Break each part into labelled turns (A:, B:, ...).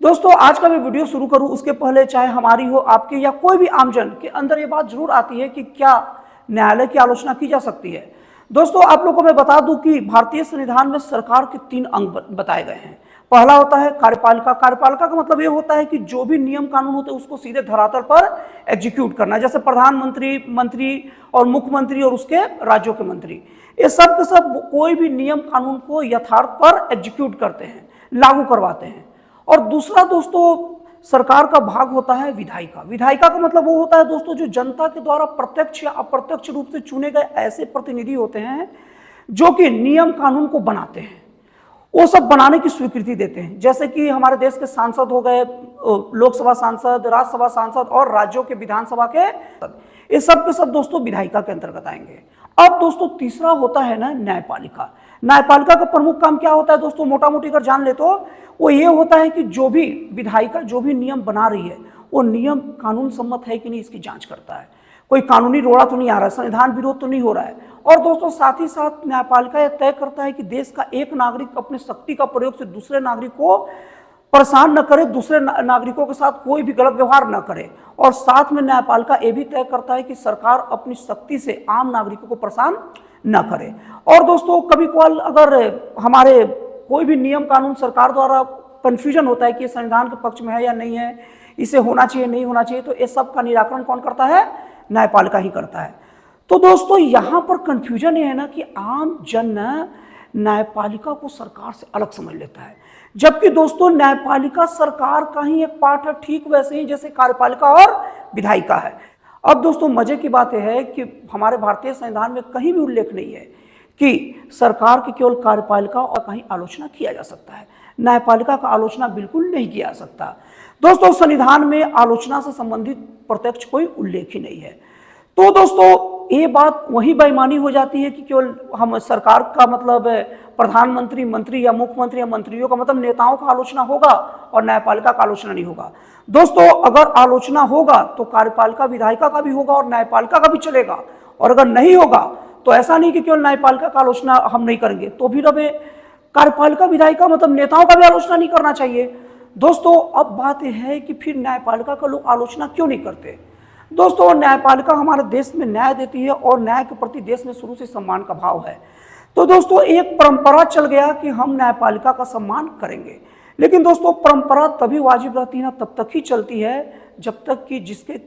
A: दोस्तों आज का मैं वीडियो शुरू करूं उसके पहले चाहे हमारी हो आपकी या कोई भी आमजन के अंदर ये बात जरूर आती है कि क्या न्यायालय की आलोचना की जा सकती है। दोस्तों आप लोगों को मैं बता दूं कि भारतीय संविधान में सरकार के 3 अंग बताए गए हैं। पहला होता है कार्यपालिका। कार्यपालिका का मतलब ये होता है कि जो भी नियम कानून होते हैं उसको सीधे धरातल पर एग्जीक्यूट करना, जैसे प्रधानमंत्री, मंत्री और मुख्यमंत्री और उसके राज्यों के मंत्री, ये सब के सब कोई भी नियम कानून को यथार्थ पर एग्जीक्यूट करते हैं, लागू करवाते हैं। और दूसरा दोस्तों सरकार का भाग होता है विधायिका। विधायिका का मतलब वो होता है दोस्तों जो जनता के द्वारा प्रत्यक्ष या अप्रत्यक्ष रूप से चुने गए ऐसे प्रतिनिधि होते हैं जो कि नियम कानून को बनाते हैं, वो सब बनाने की स्वीकृति देते हैं। जैसे कि हमारे देश के सांसद हो गए, लोकसभा सांसद, राज्यसभा सांसद और राज्यों के विधानसभा के, ये सब के सब दोस्तों विधायिका के अंतर्गत आएंगे। अब दोस्तों तीसरा होता है ना न्यायपालिका। न्यायपालिका का प्रमुख काम क्या होता है दोस्तों, मोटा मोटी अगर जान ले तो वो ये होता है कि जो भी विधायिका जो भी नियम बना रही है वो नियम कानून सम्मत है कि नहीं इसकी जांच करता है, कोई कानूनी रोड़ा तो नहीं आ रहा है, संविधान विरोध तो नहीं हो रहा है। और दोस्तों साथ ही साथ न्यायपालिका यह तय करता है कि देश का एक नागरिक अपने शक्ति का प्रयोग से दूसरे नागरिक को परेशान न करे, दूसरे नागरिकों के साथ कोई भी गलत व्यवहार न करे। और साथ में न्यायपालिका ये भी तय करता है कि सरकार अपनी शक्ति से आम नागरिकों को परेशान न करे। और दोस्तों कभी कभार अगर हमारे कोई भी नियम कानून सरकार द्वारा कंफ्यूजन होता है कि संविधान के पक्ष में है या नहीं है, इसे होना चाहिए नहीं होना चाहिए, तो ये सब का निराकरण कौन करता है, न्यायपालिका ही करता है। तो दोस्तों यहाँ पर कंफ्यूजन ये है ना कि आम जन न्यायपालिका को सरकार से अलग समझ लेता है, जबकि दोस्तों न्यायपालिका सरकार का ही एक पार्ट है, ठीक वैसे ही जैसे कार्यपालिका और विधायिका है। अब दोस्तों मजे की बात यह है कि हमारे भारतीय संविधान में कहीं भी उल्लेख नहीं है कि सरकार की केवल कार्यपालिका और कहीं आलोचना किया जा सकता है, न्यायपालिका का आलोचना बिल्कुल नहीं किया जा सकता। दोस्तों संविधान में आलोचना से संबंधित प्रत्यक्ष कोई उल्लेख ही नहीं है। तो दोस्तों ये बात वही बेईमानी हो जाती है कि केवल हम सरकार का मतलब प्रधानमंत्री, मंत्री या मुख्यमंत्री या मंत्रियों का मतलब नेताओं का आलोचना होगा और न्यायपालिका का आलोचना नहीं होगा। दोस्तों अगर आलोचना होगा तो कार्यपालिका विधायिका का भी होगा और न्यायपालिका का भी चलेगा, और अगर नहीं होगा तो ऐसा नहीं कि केवल न्यायपालिका का आलोचना हम नहीं करेंगे, तो फिर हमें कार्यपालिका विधायिका मतलब नेताओं का भी आलोचना नहीं करना चाहिए। दोस्तों अब बात यह है कि फिर न्यायपालिका का लोग आलोचना क्यों नहीं करते। दोस्तों न्यायपालिका हमारे देश में न्याय देती है और न्याय के प्रति देश में शुरू से सम्मान का भाव है। तो दोस्तों एक परंपरा चल गया कि हम न्यायपालिका का सम्मान करेंगे, लेकिन दोस्तों परंपरा तभी वाजिब रहती है ना, तब तक ही चलती है जब तक कि जिसके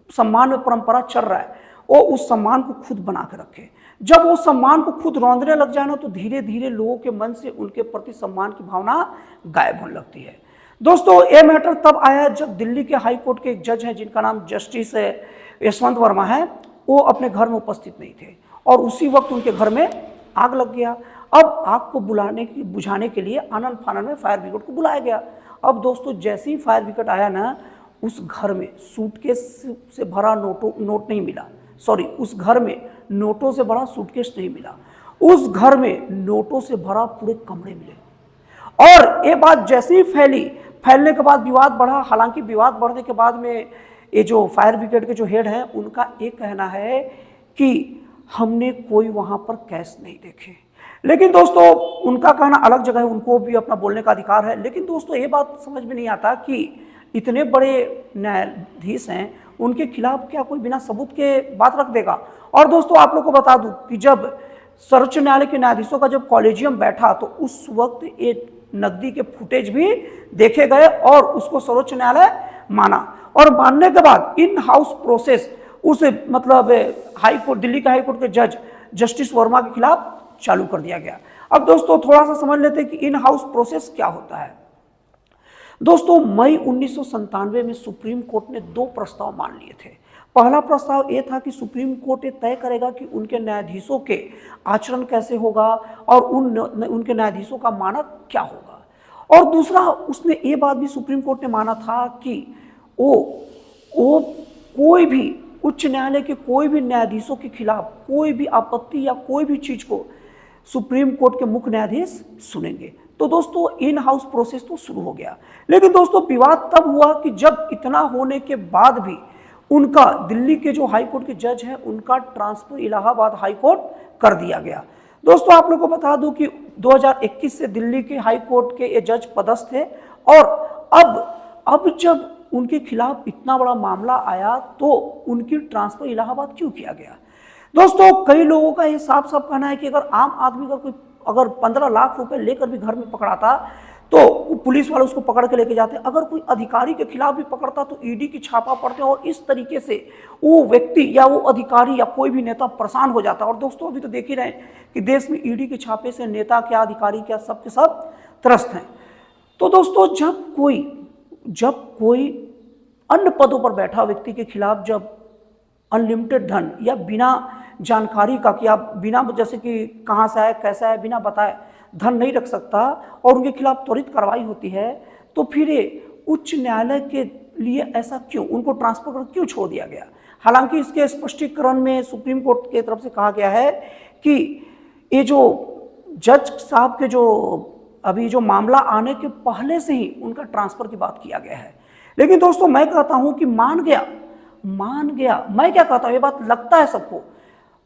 A: सम्मान में परंपरा चल रहा है वो उस सम्मान को खुद बना के रखे। जब वो सम्मान को खुद रौंदने लग जाए ना तो धीरे धीरे लोगों के मन से उनके प्रति सम्मान की भावना गायब होने लगती है। दोस्तों ये मैटर तब आया जब दिल्ली के हाई कोर्ट के एक जज हैं जिनका नाम जस्टिस यशवंत वर्मा है, वो अपने घर में उपस्थित नहीं थे और उसी वक्त उनके घर में आग लग गया। अब आग को बुझाने के लिए आनन फानन में फायर ब्रिगेड को बुलाया गया। अब दोस्तों जैसे ही फायर ब्रिगेड आया ना, उस घर में सूटकेस से भरा नोट नहीं मिला, सॉरी उस घर में नोटों से भरा सूटकेस नहीं मिला, उस घर में नोटों से भरा पूरे कमरे मिले। और ये बात जैसे ही फैलने के बाद विवाद बढ़ा। हालांकि विवाद बढ़ने के बाद में ये जो फायर ब्रिगेड के जो हेड हैं उनका एक कहना है कि हमने कोई वहाँ पर कैश नहीं देखे, लेकिन दोस्तों उनका कहना अलग जगह है, उनको भी अपना बोलने का अधिकार है। लेकिन दोस्तों ये बात समझ में नहीं आता कि इतने बड़े न्यायाधीश हैं, उनके खिलाफ क्या कोई बिना सबूत के बात रख देगा। और दोस्तों आप लोग को बता दूं कि जब सर्वोच्च न्यायालय के न्यायाधीशों का जब कॉलेजियम बैठा तो उस वक्त ये नकदी के फुटेज भी देखे गए और उसको सर्वोच्च न्यायालय माना, और मानने के बाद इन हाउस प्रोसेस उस मतलब हाई कोर्ट, दिल्ली के हाई कोर्ट के जज जस्टिस वर्मा के खिलाफ चालू कर दिया गया। अब दोस्तों थोड़ा सा समझ लेते हैं कि इन हाउस प्रोसेस क्या होता है। दोस्तों मई 1997 में सुप्रीम कोर्ट ने 2 प्रस्ताव मान लिए थे। पहला प्रस्ताव ये था कि सुप्रीम कोर्ट ये तय करेगा कि उनके न्यायाधीशों के आचरण कैसे होगा और उनके न्यायाधीशों का मानक क्या होगा। और दूसरा उसने ये बात भी सुप्रीम कोर्ट ने माना था कि वो कोई भी उच्च न्यायालय के कोई भी न्यायाधीशों के खिलाफ कोई भी आपत्ति या कोई भी चीज को सुप्रीम कोर्ट के मुख्य न्यायाधीश सुनेंगे। तो दोस्तों इन हाउस प्रोसेस तो शुरू हो गया। लेकिन दोस्तों विवाद तब हुआ कि जब इतना होने के बाद भी उनका दिल्ली के जो हाई कोर्ट के जज हैं उनका ट्रांसफर इलाहाबाद हाई कोर्ट कर दिया गया। दोस्तों आप लोगों को बता दूं कि 2021 से दिल्ली के हाई कोर्ट के ये जज पदस्थ थे और अब जब उनके खिलाफ इतना बड़ा मामला आया तो उनकी ट्रांसफर इलाहाबाद क्यों किया गया? दोस्तों, कई लोगों का ये साफ साफ कहना है कि अगर आम आदमी का कोई अगर 15 लाख रुपए लेकर भी घर में पकड़ाता तो पुलिस वाले उसको पकड़ के लेके जाते। अगर कोई अधिकारी के खिलाफ भी पकड़ता तो ईडी की छापा पड़ते और इस तरीके से वो व्यक्ति या वो अधिकारी या कोई भी नेता परेशान हो जाता। और दोस्तों, अभी तो देख ही रहे हैं कि देश में ईडी के छापे से नेता क्या, अधिकारी क्या, सब के सब त्रस्त हैं। तो दोस्तों, जब कोई अन्य पदों पर बैठा व्यक्ति के खिलाफ जब अनलिमिटेड धन या बिना जानकारी का कि आप बिना जैसे कि कहाँ से है, कैसा है, बिना बताए धन नहीं रख सकता और उनके खिलाफ त्वरित कार्रवाई होती है, तो फिर उच्च न्यायालय के लिए ऐसा क्यों, उनको ट्रांसफर कर क्यों छोड़ दिया गया? हालांकि इसके स्पष्टीकरण में सुप्रीम कोर्ट की तरफ से कहा गया है कि ये जो जज साहब के जो अभी जो मामला आने के पहले से ही उनका ट्रांसफर की बात किया गया है। लेकिन दोस्तों, मैं कहता हूं कि मान गया। मैं क्या कहता हूं, ये बात लगता है सबको,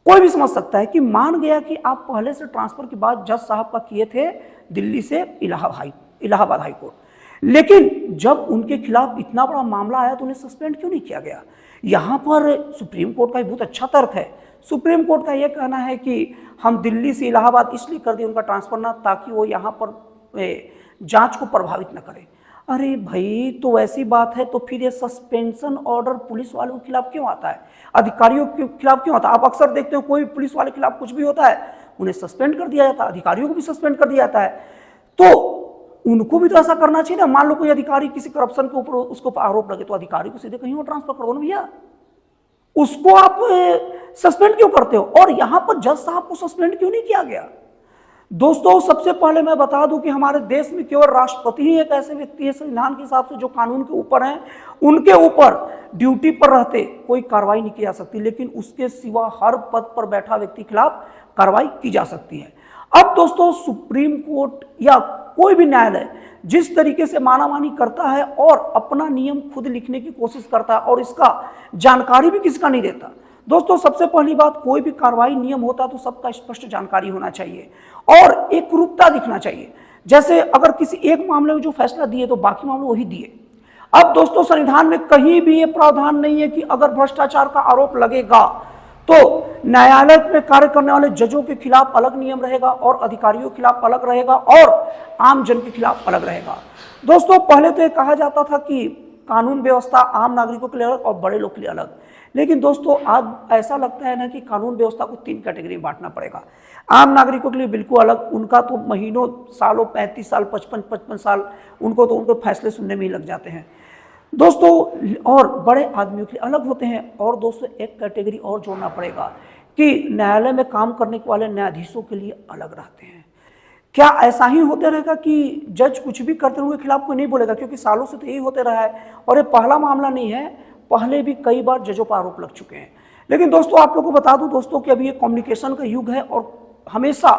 A: कोई भी समझ सकता है कि मान गया कि आप पहले से ट्रांसफर की बात जज साहब का किए थे दिल्ली से इलाहाबाद हाई कोर्ट, लेकिन जब उनके खिलाफ इतना बड़ा मामला आया तो उन्हें सस्पेंड क्यों नहीं किया गया? यहां पर सुप्रीम कोर्ट का बहुत अच्छा तर्क है। सुप्रीम कोर्ट का यह कहना है कि हम दिल्ली से इलाहाबाद इसलिए कर दिए उनका ट्रांसफर ना, ताकि वो यहाँ पर जांच को प्रभावित न करे। अरे भाई, तो ऐसी बात है तो फिर ये सस्पेंशन ऑर्डर पुलिस वालों के खिलाफ क्यों आता है, अधिकारियों के खिलाफ क्यों आता है? आप अक्सर देखते हो कोई पुलिस वाले के खिलाफ कुछ भी होता है उन्हें सस्पेंड कर दिया जाता है, अधिकारियों को भी सस्पेंड कर दिया जाता है। तो उनको भी तो ऐसा करना चाहिए ना। मान लो कोई अधिकारी किसी करप्शन के ऊपर उसको आरोप लगे तो अधिकारी को सीधे कहीं और ट्रांसफर कर दो ना भैया, उसको आप सस्पेंड क्यों करते हो? और यहां पर जज साहब को सस्पेंड क्यों नहीं किया गया? दोस्तों, सबसे पहले मैं बता दूं कि हमारे देश में केवल राष्ट्रपति ही एक ऐसे व्यक्ति है संविधान के हिसाब से जो कानून के ऊपर हैं, उनके ऊपर ड्यूटी पर रहते कोई कार्रवाई नहीं की जा सकती, लेकिन उसके सिवा हर पद पर बैठा व्यक्ति के खिलाफ कार्रवाई की जा सकती है। अब दोस्तों, सुप्रीम कोर्ट या कोई भी न्यायालय जिस तरीके से मानामानी करता है और अपना नियम खुद लिखने की कोशिश करता है और इसका जानकारी भी किसका नहीं देता। दोस्तों, सबसे पहली बात, कोई भी कार्रवाई नियम होता तो सबका स्पष्ट जानकारी होना चाहिए और एक रूपता दिखना चाहिए। जैसे अगर किसी एक मामले में जो फैसला दिए तो बाकी मामले वही दिए। अब दोस्तों, संविधान में कहीं भी ये प्रावधान नहीं है कि अगर भ्रष्टाचार का आरोप लगेगा तो न्यायालय में कार्य करने वाले जजों के खिलाफ अलग नियम रहेगा और अधिकारियों के खिलाफ अलग रहेगा और आम जन के खिलाफ अलग रहेगा। दोस्तों, पहले तो ये कहा जाता था कि कानून व्यवस्था आम नागरिकों के लिए अलग और बड़े लोग के लिए अलग, लेकिन दोस्तों आज ऐसा लगता है ना कि कानून व्यवस्था को 3 कैटेगरी में बांटना पड़ेगा। आम नागरिकों के लिए बिल्कुल अलग, उनका तो महीनों सालों 35 साल 55 साल उनको तो उनको फैसले सुनने में ही लग जाते हैं दोस्तों, और बड़े आदमियों के लिए अलग होते हैं। और दोस्तों, एक कैटेगरी और जोड़ना पड़ेगा कि न्यायालय में काम करने वाले न्यायाधीशों के लिए अलग रहते हैं। क्या ऐसा ही होते रहेगा कि जज कुछ भी करते हुए खिलाफ कोई नहीं बोलेगा? क्योंकि सालों से तो यही होते रहा है और ये पहला मामला नहीं है, पहले भी कई बार जजों पर आरोप लग चुके हैं। लेकिन दोस्तों, आप लोगों को बता दूं दोस्तों कि अभी ये कम्युनिकेशन का युग है और हमेशा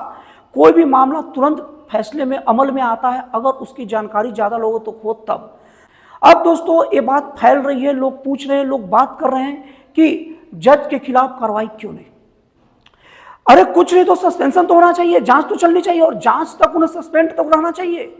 A: कोई भी मामला तुरंत फैसले में अमल में आता है अगर उसकी जानकारी ज़्यादा लोगों तक हो तब। अब दोस्तों, ये बात फैल रही है, लोग पूछ रहे हैं, लोग बात कर रहे हैं कि जज के खिलाफ कार्रवाई क्यों नहीं? अरे कुछ नहीं तो सस्पेंशन तो होना चाहिए, जांच तो चलनी चाहिए और जांच तक उन्हें सस्पेंड तक रहना चाहिए।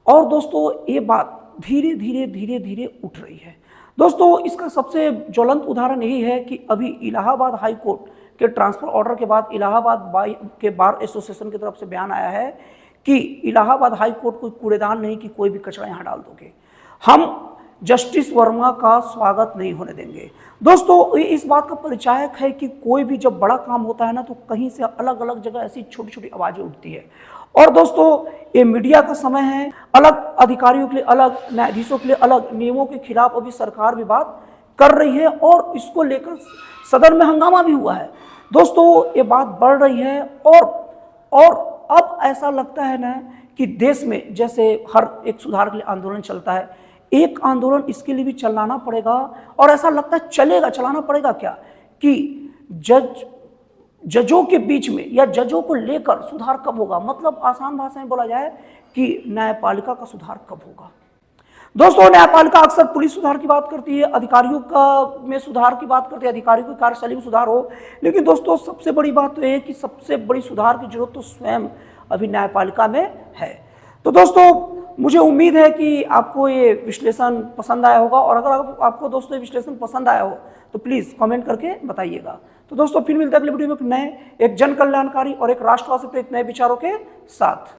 A: और दोस्तों, ये बात धीरे धीरे उठ रही है। दोस्तों, इसका सबसे ज्वलंत उदाहरण यही है कि अभी इलाहाबाद हाई कोर्ट के ट्रांसफर ऑर्डर के बाद इलाहाबाद के बार एसोसिएशन की तरफ से बयान आया है कि इलाहाबाद हाई कोर्ट कोई कूड़ेदान नहीं कि कोई भी कचरा यहाँ डाल दोगे, हम जस्टिस वर्मा का स्वागत नहीं होने देंगे। दोस्तों, ये इस बात का परिचायक है कि कोई भी जब बड़ा काम होता है ना तो कहीं से अलग अलग जगह ऐसी छोटी छोटी आवाज़ें उठती है। और दोस्तों, ये मीडिया का समय है, अलग अधिकारियों के लिए अलग, न्यायाधीशों के लिए अलग, नियमों के खिलाफ अभी सरकार भी बात कर रही है और इसको लेकर सदन में हंगामा भी हुआ है। दोस्तों, ये बात बढ़ रही है और अब ऐसा लगता है ना कि देश में जैसे हर एक सुधार के लिए आंदोलन चलता है, एक आंदोलन इसके लिए भी चलाना पड़ेगा। और ऐसा लगता है चलाना पड़ेगा क्या कि जजों के बीच में या जजों को लेकर सुधार कब होगा, मतलब आसान भाषा में बोला जाए कि न्यायपालिका का सुधार कब होगा। दोस्तों, न्यायपालिका अक्सर पुलिस सुधार की बात करती है, अधिकारियों का में सुधार की बात करती है, अधिकारियों की कार्यशैली में सुधार हो, लेकिन दोस्तों सबसे बड़ी बात तो यह है कि सबसे बड़ी सुधार की जरूरत तो स्वयं अभी न्यायपालिका में है। तो दोस्तों, मुझे उम्मीद है कि आपको ये विश्लेषण पसंद आया होगा, और अगर आपको दोस्तों ये विश्लेषण पसंद आया हो तो प्लीज़ कमेंट करके बताइएगा। तो दोस्तों फिर मिलते हैं अगले वीडियो में एक जन कल्याणकारी और एक राष्ट्रवाद से प्रेरित नए विचारों के साथ।